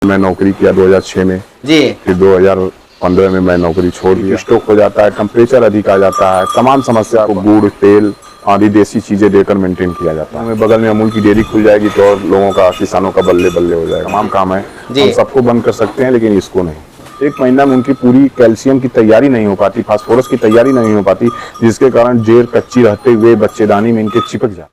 मैं नौकरी किया 2006 में जी। फिर 2015 में मैं नौकरी छोड़ दी। स्ट्रोक हो जाता है, टेम्परेचर अधिक आ जाता है, तमाम समस्या को गुड़ तेल आदि देसी चीजें देकर मेंटेन किया जाता है। बगल में अमूल की डेयरी खुल जाएगी तो और लोगों का, किसानों का बल्ले बल्ले हो जाएगा। तमाम काम है, हम सबको बंद कर सकते हैं लेकिन इसको नहीं। एक महीना में उनकी पूरी कैल्शियम की तैयारी नहीं हो पाती, फास्फोरस की तैयारी नहीं हो पाती, जिसके कारण जेर कच्ची रहते हुए बच्चेदानी में इनके चिपक जाते।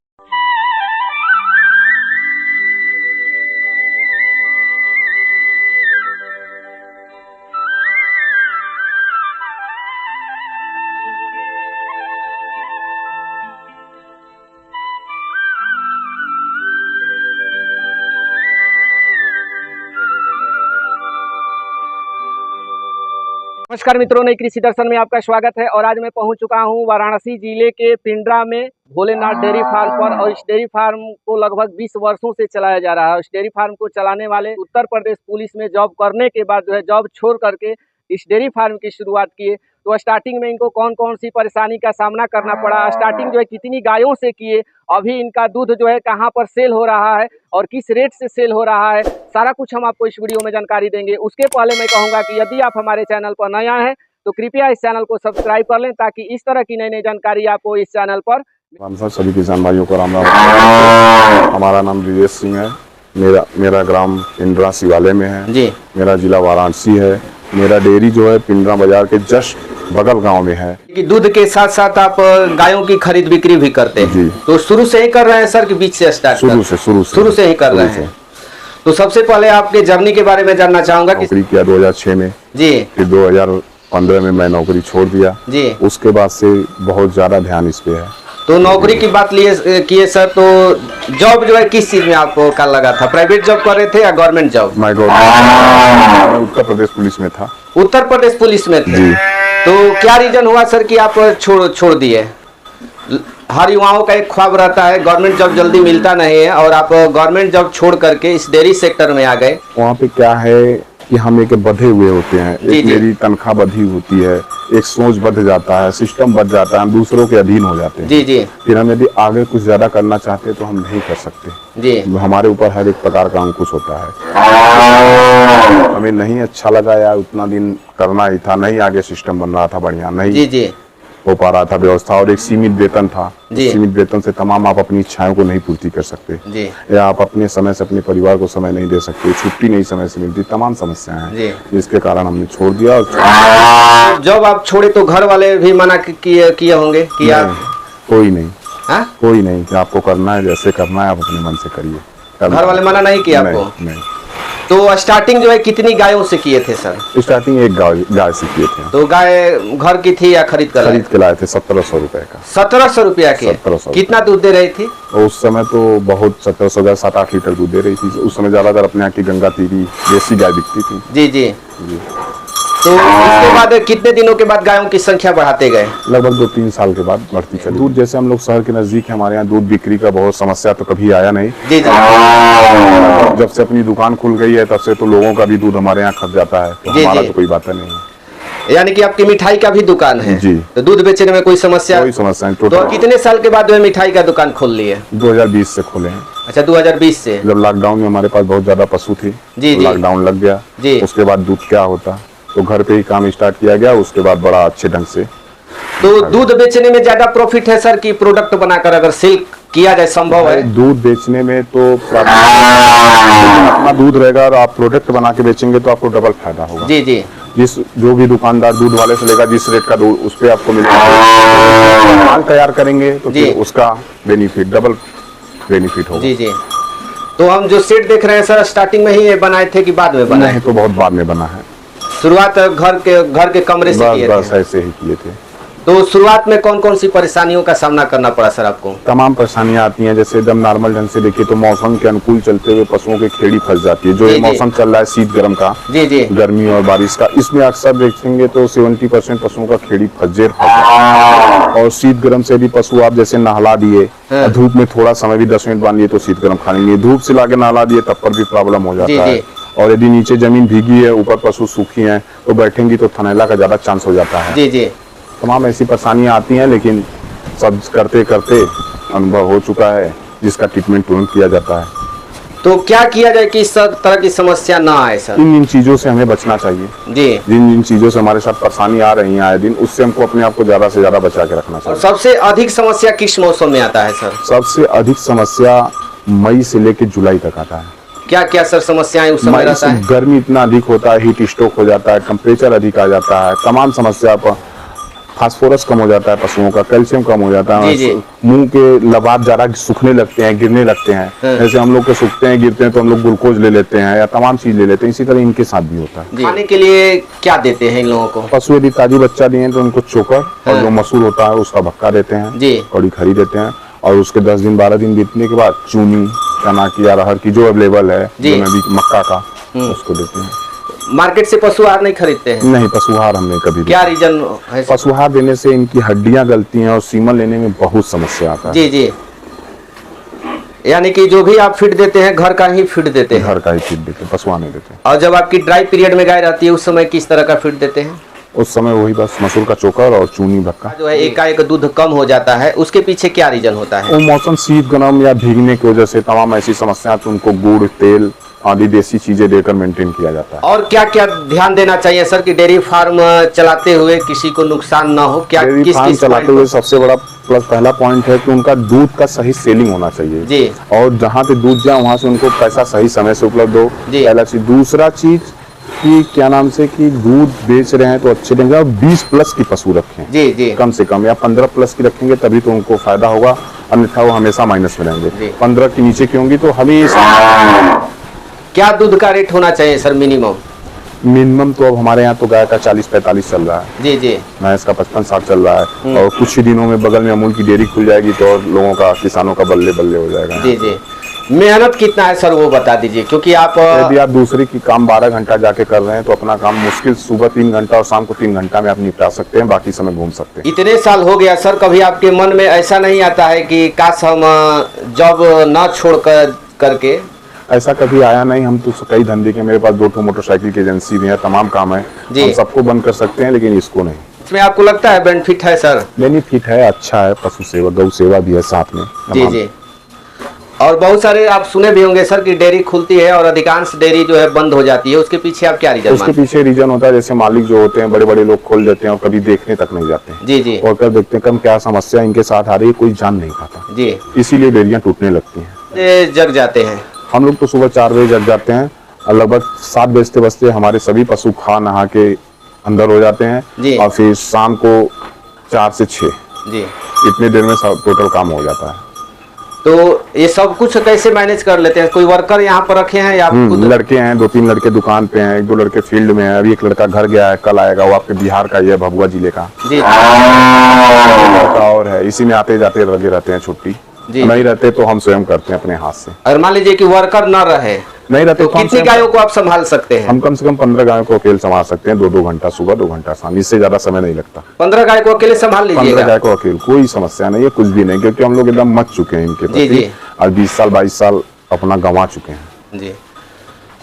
नमस्कार मित्रों, नई कृषि दर्शन में आपका स्वागत है। और आज मैं पहुंच चुका हूं वाराणसी जिले के पिंडरा में भोलेनाथ डेयरी फार्म पर। और इस डेयरी फार्म को लगभग 20 वर्षों से चलाया जा रहा है। इस डेयरी फार्म को चलाने वाले उत्तर प्रदेश पुलिस में जॉब करने के बाद जॉब छोड़ करके इस डेयरी फार्म की शुरुआत किए। तो स्टार्टिंग में इनको कौन कौन सी परेशानी का सामना करना पड़ा, स्टार्टिंग कितनी गायों से किए, अभी इनका दूध कहाँ पर सेल हो रहा है और किस रेट से सेल हो रहा है, सारा कुछ हम आपको इस वीडियो में जानकारी देंगे। उसके पहले मैं कहूँगा कि यदि आप हमारे चैनल पर नया हैं तो कृपया इस चैनल को सब्सक्राइब कर लें, ताकि इस तरह की नई नई जानकारी आपको इस चैनल पर। सभी किसान भाइयों को राम राम। हमारा नाम ब्रिजेश सिंह है। मेरा ग्राम पिंडरा शिवालय में है जी। मेरा जिला वाराणसी है। मेरा डेयरी है पिंडरा बाजार के जस्ट बगल गांव में है। कि दूध के साथ साथ आप गायों की खरीद बिक्री भी करते हैं जी। तो शुरू से ही कर रहे हैं सर कि बीच से स्टार्ट? शुरू से ही कर रहे हैं। तो सबसे पहले आपके जर्नी के बारे में जानना चाहूंगा। नौकरी किया 2006 में जी, फिर 2015 में मैं नौकरी छोड़ दिया जी। उसके बाद से बहुत ज्यादा ध्यान इस पे है। तो नौकरी की बात किए सर, तो जॉब किस चीज में आपको का लगा था? प्राइवेट जॉब कर रहे थे या गवर्नमेंट जॉब? मैं उत्तर प्रदेश पुलिस में था। उत्तर प्रदेश पुलिस में थे जी। तो क्या रीजन हुआ सर कि आप छोड़ दिए? हर युवाओं का एक ख्वाब रहता है, गवर्नमेंट जॉब जल्दी मिलता नहीं है, और आप गवर्नमेंट जॉब छोड़ करके इस डेयरी सेक्टर में आ गए। वहाँ पे क्या है कि हम एक बंधे हुए होते हैं, एक मेरी तनख्वाह बंधी होती है, एक सोच बंध जाता है, सिस्टम बंध जाता है, हम दूसरों के अधीन हो जाते हैं जी जी। फिर हम यदि आगे कुछ ज्यादा करना चाहते हैं तो हम नहीं कर सकते जी। हमारे ऊपर हर एक प्रकार का अंकुश होता है। हमें नहीं अच्छा लगा यार, उतना दिन करना ही था, नहीं आगे सिस्टम बन रहा था बढ़िया, नहीं जी जी हो पा रहा था व्यवस्था, और एक सीमित वेतन था। सीमित वेतन से तमाम आप अपनी इच्छाओं को नहीं पूर्ति कर सकते जी। या आप अपने समय से अपने परिवार को समय नहीं दे सकते, छुट्टी नहीं समय से मिलती, तमाम समस्याएं हैं जिसके कारण हमने छोड़ दिया। और जब आप छोड़े तो घर वाले भी मना किए होंगे कि आप? कोई नहीं हा? कोई नहीं कि आपको करना है जैसे करना है आप अपने मन से करिए। घर वाले मना नहीं किया आपको? नहीं। तो स्टार्टिंग कितनी गायों से किए थे सर? स्टार्टिंग एक गाय से किए थे। तो गाय घर की थी या खरीद के लाए थे? 1700 रुपए का। 1700 रुपया के? 1700। कितना दूध दे रही थी उस समय? तो बहुत 1700 7-8 लीटर दूध दे रही थी उस समय। ज्यादातर अपने यहाँ की गंगा तीरी देसी गाय बिकती थी जी जी जी। तो इसके बाद कितने दिनों के बाद गायों की संख्या बढ़ाते गए? लगभग 2-3 साल के बाद बढ़ती चली। दूध जैसे हम लोग शहर के नजदीक है, हमारे यहाँ दूध बिक्री का बहुत समस्या तो कभी आया नहीं जी जी। जब से अपनी दुकान खुल गई है तब से तो लोगों का भी दूध हमारे यहाँ खप जाता है, तो हमारा तो कोई बात नहीं है। यानी कि आपकी मिठाई का भी दुकान है जी। तो दूध बेचने में कोई समस्या नहीं। तो कितने साल के बाद मिठाई का दुकान खोल लिए? 2020 से खोले हैं। अच्छा, 2020 से? जब लॉकडाउन में हमारे पास बहुत ज्यादा पशु थे जी, लॉकडाउन लग गया जी। उसके बाद दूध क्या होता, तो घर पे ही काम स्टार्ट किया गया, उसके बाद बड़ा अच्छे ढंग से। तो दूध बेचने में ज्यादा प्रॉफिट है सर कि प्रोडक्ट बनाकर अगर सेल किया जाए संभव है? दूध बेचने में तो अपना दूध रहेगा और आप प्रोडक्ट बना के बेचेंगे तो आपको डबल फायदा होगा जी जी। जो भी दुकानदार दूध वाले से लेगा जिस रेट का दूध उस पे आपको मिलेगा, माल तैयार करेंगे तो फिर उसका बेनिफिट डबल बेनिफिट होगा जी जी। तो हम जो सेट देख रहे हैं सर, स्टार्टिंग में ही बनाए थे कि बाद में बनाए? नहीं, तो बहुत बाद में बना है। शुरुआत घर के कमरे से किए थे? ऐसे ही किए थे। तो शुरुआत में कौन कौन सी परेशानियों का सामना करना पड़ा सर आपको? तमाम परेशानियां आती हैं, जैसे एकदम नॉर्मल ढंग से देखिए तो मौसम के अनुकूल चलते हुए पशुओं की खेड़ी फंस जाती है। जो ये मौसम चल रहा है शीत गर्म का जी जी, गर्मी और बारिश का, इसमें अक्सर देखेंगे तो 70% पशुओं का खेड़ी फंस। और शीत गर्म से भी पशु आप जैसे नहला दिए, धूप में थोड़ा समय भी 10 मिनट बांध लिए तो शीत गर्म खा लेंगे, धूप से लाके नहला दिए तब पर भी प्रॉब्लम हो जाता है। और यदि नीचे जमीन भीगी है, ऊपर पशु सूखी हैं, तो बैठेंगी तो थनैला का ज्यादा चांस हो जाता है जी जी। तमाम ऐसी परेशानियां आती हैं, लेकिन सब करते करते अनुभव हो चुका है, जिसका ट्रीटमेंट तुरंत किया जाता है। तो क्या किया जाए कि इस तरह की समस्या ना आए सर? इन चीजों से हमें बचना चाहिए जी। जिन चीजों से हमारे साथ परेशानी आ रही है आए दिन, उससे हमको अपने आप को ज्यादा से ज्यादा बचा के रखना चाहिए। और सबसे अधिक समस्या किस मौसम में आता है सर? सबसे अधिक समस्या मई से लेकर जुलाई तक आता है। क्या क्या सर समस्याएं उस समय रहता है? गर्मी इतना अधिक होता है, हीट स्ट्रोक हो जाता है, टेम्परेचर अधिक आ जाता है, तमाम समस्या पर फास्फोरस कम हो जाता है पशुओं का, कैल्शियम कम हो जाता है, मुंह के लबाब ज्यादा सूखने लगते हैं, गिरने लगते हैं। जैसे हम लोग के सूखते हैं, गिरते हैं तो हम लोग ग्लूकोज ले लेते हैं या तमाम चीज ले लेते हैं, इसी तरह इनके साथ भी होता है। खाने के लिए क्या देते हैं इन लोगों को? पशु यदि ताजी बच्चा दिए तो उनको चोकर और जो मसूर होता है उसका भक्का देते हैं, कौड़ी खरी देते हैं, और उसके 10 दिन 12 दिन बीतने के बाद चूनी, चना की या अरहर की जो अवेलेबल है, मक्का का, उसको देते हैं। मार्केट से पशु आहार नहीं खरीदते हैं? नहीं, पशु आहार हमने कभी क्या रीजन है? पशु आहार देने से इनकी हड्डियां गलती हैं और सीमन लेने में बहुत समस्या आता है। जी जी, यानी कि जो भी आप फीड देते हैं घर का ही फीड देते हैं? घर का ही फीड देते हैं, पशु आहार नहीं देते हैं। और जब आपकी ड्राई पीरियड में गाय रहती है उस समय किस तरह का फीड देते हैं? उस समय वही बस मसूर का चोकर और चूनी भक्का। जो है एकाएक दूध कम हो जाता है, उसके पीछे क्या रीजन होता है? वो मौसम शीत गर्म या भीगने की वजह से तमाम ऐसी समस्या, तो उनको गुड़, तेल आदि देसी चीजें देकर मेंटेन किया जाता है। और क्या क्या ध्यान देना चाहिए सर कि डेयरी फार्म चलाते हुए किसी को नुकसान ना हो? क्या डेयरी फार्म चलाते हुए सबसे बड़ा पहला पॉइंट है कि उनका दूध का सही सेलिंग होना चाहिए जी, और जहाँ पे दूध जाए वहाँ से उनको पैसा सही समय से उपलब्ध हो, पहला चीज। दूसरा चीज कि क्या नाम से कि दूध बेच रहे हैं तो अच्छे देंगे, और 20+ की पशु रखें जी जी, कम से कम, या 15+ की रखेंगे तभी तो उनको फायदा होगा, अन्यथा वो हमेशा माइनस में रहेंगे। 15 के नीचे की होंगी तो हमेशा। क्या दूध का रेट होना चाहिए सर मिनिमम? मिनिमम तो अब हमारे यहाँ तो गाय का 40-45 चल रहा है जी जी, भैंस का 55-60 चल रहा है, और कुछ ही दिनों में बगल में अमूल की डेयरी खुल जाएगी तो और लोगों का, किसानों का बल्ले बल्ले हो जाएगा जी जी। मेहनत कितना है सर वो बता दीजिए, क्योंकि आप यदि आप दूसरे की काम 12 घंटा जाके कर रहे हैं तो अपना काम मुश्किल सुबह 3 घंटा और शाम को 3 घंटा में आप निपटा सकते हैं, बाकी समय घूम सकते हैं। इतने साल हो गया सर, कभी आपके मन में ऐसा नहीं आता है कि काश हम जॉब ना छोड़ करके? ऐसा कभी आया नहीं, हम तो कई धंधे के, मेरे पास 2 मोटरसाइकिल की एजेंसी भी है, तमाम काम है, हम सबको बंद कर सकते हैं लेकिन इसको नहीं। इसमें आपको लगता है बेनिफिट है सर? बेनिफिट है, अच्छा है, पशु सेवा, गौ सेवा भी है साथ में जी जी। और बहुत सारे आप सुने भी होंगे सर कि डेयरी खुलती है और अधिकांश डेयरी जो है बंद हो जाती है, उसके पीछे आप क्या रीजन? उसके पीछे रीजन होता है, जैसे मालिक जो होते हैं बड़े बड़े लोग खोल देते हैं और कभी देखने तक नहीं जाते हैं जी जी, और कर देखते हैं कम क्या समस्या इनके साथ आ रही है, कोई जान नहीं पाता जी, इसीलिए डेयरियां टूटने लगती हैं, जग जाते हैं। हम लोग तो सुबह 4 बजे जग जाते हैं और लगभग 7 बजते बजते हमारे सभी पशु खा नहा के अंदर हो जाते हैं, और फिर शाम को 4 से 6 जी, इतने देर में सब टोटल काम हो जाता है। तो ये सब कुछ कैसे मैनेज कर लेते हैं? कोई वर्कर यहाँ पर रखे हैं या लड़के हैं, 2-3 लड़के दुकान पे हैं, 1-2 लड़के फील्ड में हैं, अभी एक लड़का घर गया है, कल आएगा, वो आपके बिहार का ही है, भभुआ जिले का जी, लड़का और है, इसी में आते जाते लगे रहते हैं, छुट्टी नहीं रहते तो हम स्वयं करते हैं अपने हाथ से। अगर मान लीजिए कि वर्कर न रहे, नहीं रहते तो कितनी गायों को आप संभाल सकते हैं? हम कम से कम 15 गायों को अकेले संभाल सकते हैं, 2-2 घंटा सुबह, 2 घंटा शाम, इससे ज्यादा समय नहीं लगता। 15 गाय को अकेले संभाल लीजिएगा? 15 गाय को अकेले, कोई समस्या नहीं है, कुछ भी नहीं, क्योंकि हम लोग एकदम मच चुके हैं इनके प्रति, और 20 साल 22 साल अपना गंवा चुके हैं जी।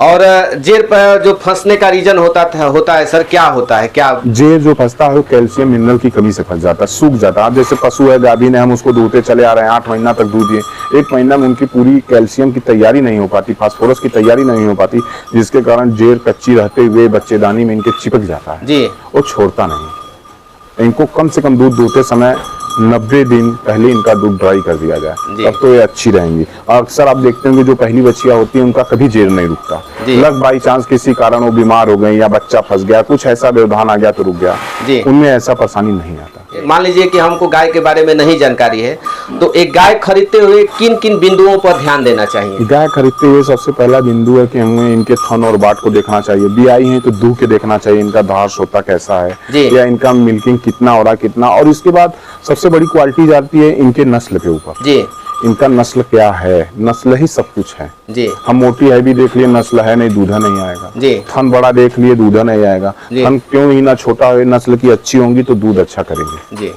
और जेर पर जो फंसने का रीजन होता है सर, क्या होता है? क्या जेर जो फंसता है वो कैल्शियम मिनरल की कमी से फंस जाता है, सूख जाता है। जैसे पशु है, गाभिन है, हम उसको दूधते चले आ रहे हैं, 8 महीना तक दूध दिए, 1 महीना में उनकी पूरी कैल्शियम की तैयारी नहीं हो पाती, फास्फोरस की तैयारी नहीं हो पाती, जिसके कारण जेर कच्ची रहते हुए बच्चेदानी में इनके चिपक जाता है जी, वो छोड़ता नहीं। इनको कम से कम दूध दूते समय 90 दिन पहले इनका दूध ड्राई कर दिया जाए, तब तो ये अच्छी रहेंगी। और अक्सर आप देखते होंगे जो पहली बच्चियां होती हैं उनका कभी जेर नहीं रुकता, लग बाई चांस किसी कारण वो बीमार हो गई या बच्चा फंस गया, कुछ ऐसा व्यवधान आ गया तो रुक गया, उनमें ऐसा परेशानी नहीं आता। मान लीजिए कि हमको गाय के बारे में नहीं जानकारी है, तो एक गाय खरीदते हुए किन किन बिंदुओं पर ध्यान देना चाहिए? गाय खरीदते हुए सबसे पहला बिंदु है कि हमें इनके थन और बाट को देखना चाहिए, बियाई है तो दूह के देखना चाहिए, इनका धार सोता कैसा है या इनका मिल्किंग कितना हो रहा कितना, और इसके बाद सबसे बड़ी क्वालिटी जाती है इनके नस्ल के ऊपर जी, इनका नस्ल क्या है, नस्ल ही सब कुछ है जी। हम मोटी है भी देख लिए, नस्ल है नहीं, दूधा नहीं आएगा जी। थन बड़ा देख लिए, दूधा नहीं आएगा, थन क्यों ही ना छोटा हो, नस्ल की अच्छी होंगी तो दूध अच्छा करेंगे जी।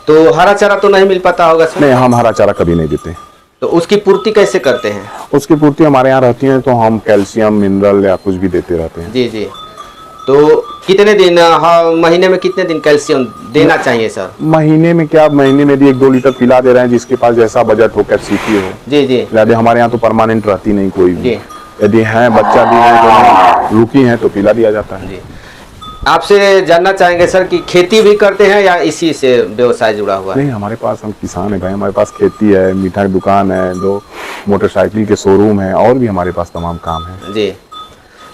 तो हरा चारा तो नहीं मिल पाता होगा सर? नहीं, हम हरा चारा कभी नहीं देते। तो उसकी पूर्ति कैसे करते हैं? उसकी पूर्ति हमारे यहाँ रहती है तो हम कैल्शियम मिनरल या कुछ भी देते रहते हैं जी जी। तो कितने दिन महीने में कितने दिन कैल्शियम देना चाहिए सर? महीने में क्या, महीने में भी 1-2 लीटर पिला दे रहे हैं, जिसके पास जैसा बजट हो, कैपेसिटी हो। जी जी। यदि हमारे यहाँ तो परमानेंट रहती नहीं कोई भी, जी। यदि है बच्चा भी है तो रुकी है तो पिला दिया जाता है। जी। आपसे जानना चाहेंगे सर कि खेती भी करते हैं या इसी से व्यवसाय जुड़ा हुआ है? नहीं, हमारे पास, हम किसान है भाई, हमारे पास खेती है, मीठा की दुकान है, 2 मोटरसाइकिल के शोरूम है, और भी हमारे पास तमाम काम है। जी।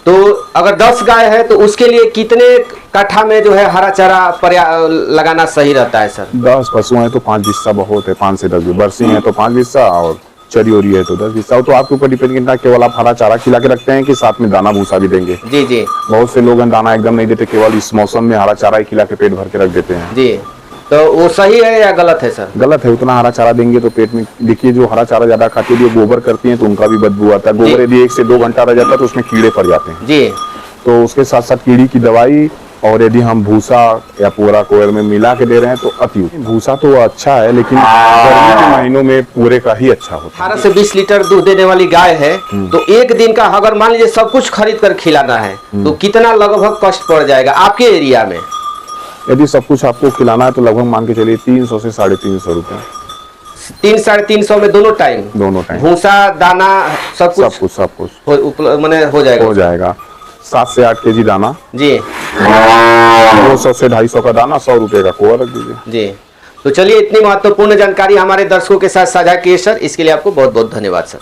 तो अगर 10 गाय है तो उसके लिए कितने कट्ठा में जो है हरा चारा लगाना सही रहता है सर? 10 पशु हैं तो 5 हिस्सा बहुत है, 5 से 10 बरसी है तो 5 हिस्सा, और चरी ओरी है तो 10 हिस्सा। तो आपके ऊपर डिपेंड करता है, केवल आप हरा चारा खिला के रखते हैं कि साथ में दाना भूसा भी देंगे? जी जी। बहुत से लोग दाना एकदम नहीं देते, केवल इस मौसम में हरा चारा ही खिला के पेट भर के रख देते हैं। जी। तो वो सही है या गलत है सर? गलत है। उतना हरा चारा देंगे तो पेट में, देखिए जो हरा चारा ज्यादा खाती है, गोबर करती हैं तो उनका भी बदबू आता है। गोबर यदि 1 से 2 घंटा रह जाता है तो उसमें कीड़े पड़ जाते हैं। जी। तो उसके साथ साथ कीड़ी की दवाई, और यदि हम भूसा या पूरा कोयल में मिला के दे रहे हैं तो अति। भूसा तो अच्छा है, लेकिन गर्मी के महीनों में पूरे का ही अच्छा होता है। 18 से 20 लीटर दूध देने वाली गाय है, तो एक दिन का अगर मान लीजिए सब कुछ खरीद कर खिलाना है तो कितना लगभग कष्ट पड़ जाएगा आपके एरिया में? यदि सब कुछ आपको खिलाना है तो लगभग मान के चलिए 300 से 350 रुपए। 300-350 में दोनों टाइम भूसा दाना सब कुछ मैंने हो जाएगा। 7 से 8 केजी दाना जी, 200 से 250 का दाना, 100 रुपए का कोआ रख दीजिए जी। तो चलिए, इतनी महत्वपूर्ण जानकारी हमारे दर्शकों के साथ साझा किए सर, इसके लिए आपको बहुत बहुत धन्यवाद सर।